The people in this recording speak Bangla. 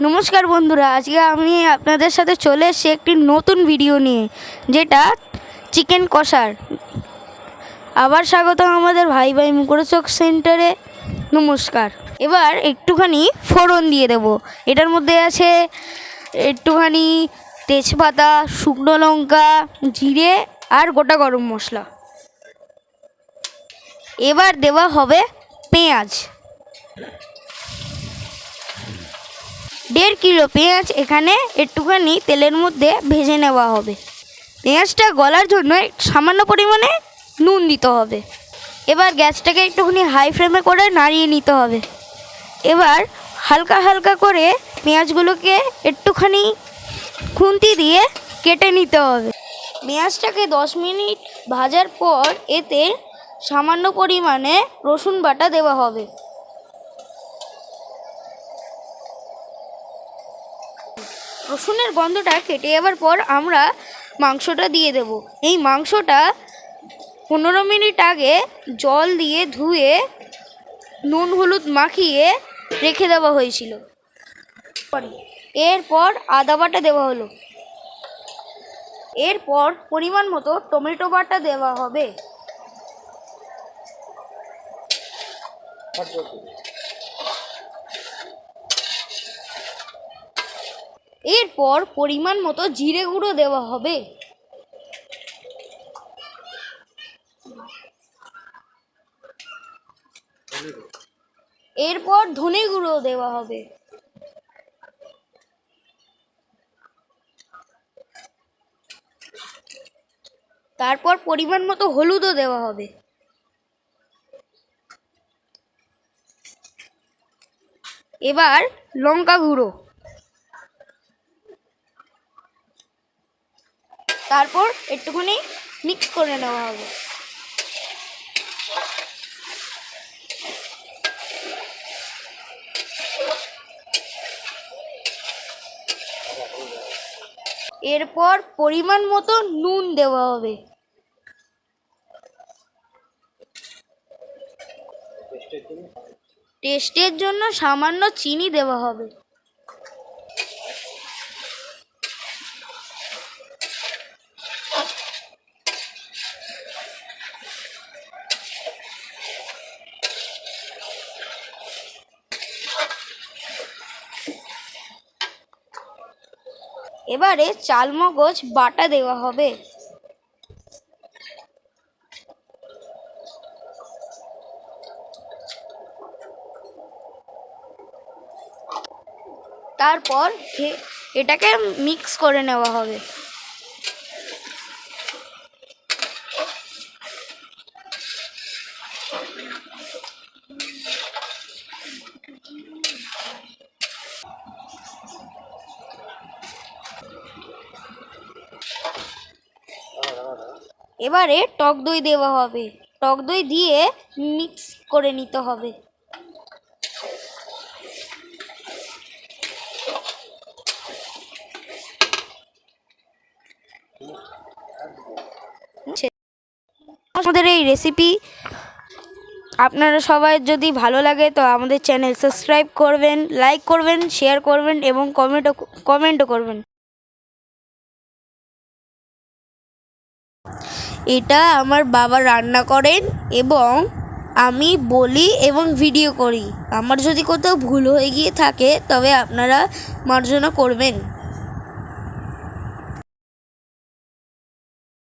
নমস্কার বন্ধুরা, আজকে আমি আপনাদের সাথে চলে এসেছি একটি নতুন ভিডিও নিয়ে, যেটা চিকেন কষার। আবার স্বাগত আমাদের ভাই ভাই মুখরোচক সেন্টারে। নমস্কার। এবার একটুখানি ফোড়ন দিয়ে দেব। এটার মধ্যে আছে একটুখানি তেজপাতা, শুকনো লঙ্কা, জিরে আর গোটা গরম মশলা। এবার দেওয়া হবে পেঁয়াজ। 1.5 কিলো পেঁয়াজ এখানে একটুখানি তেলের মধ্যে ভেজে নেওয়া হবে। পেঁয়াজটা গলার জন্য সামান্য পরিমাণে নুন দিতে হবে। এবার গ্যাসটাকে একটুখানি হাই ফ্লেমে করে নাড়িয়ে নিতে হবে। এবার হালকা হালকা করে পেঁয়াজগুলোকে একটুখানি খুন্তি দিয়ে কেটে নিতে হবে। পেঁয়াজটাকে 10 মিনিট ভাজার পর এতে সামান্য পরিমাণে রসুন বাটা দেওয়া হবে। রসুনের গন্ধটা কেটে যাওয়ার পর আমরা মাংসটা দিয়ে দেব। এই মাংসটা 15 মিনিট আগে জল দিয়ে ধুয়ে নুন হলুদ মাখিয়ে রেখে দেওয়া হয়েছিল। এরপর আদা বাটা দেওয়া হলো। এরপর পরিমাণ মতো টমেটো বাটা দেওয়া হবে। এরপর পরিমাণ মতো জিরে গুঁড়ো দেওয়া হবে। এরপর ধনে গুঁড়ো দেওয়া হবে। তারপর পরিমাণ মতো হলুদও দেওয়া হবে। এবার লঙ্কা গুঁড়ো, তারপর একটুখানি মিক্স করে নেওয়া হবে। এরপর পরিমাণ মতো নুন দেওয়া হবে। টেস্টের জন্য সামান্য চিনি দেওয়া হবে। এবারে চালমগজ বাটা দেওয়া হবে। তারপর এটাকে মিক্স করে নেওয়া হবে। এবারে টক দই দেওয়া হবে। টক দই দিয়ে মিক্স করে নিতে হবে। আমাদের এই রেসিপি আপনারা সবাই যদি ভালো লাগে তো আমাদের চ্যানেল সাবস্ক্রাইব করবেন, লাইক করবেন, শেয়ার করবেন এবং কমেন্টও করবেন। এটা আমার বাবা রান্না করেন এবং আমি বলি এবং ভিডিও করি। আমার যদি কোথাও ভুল হয়ে গিয়ে থাকে তবে আপনারা মার্জনা করবেন।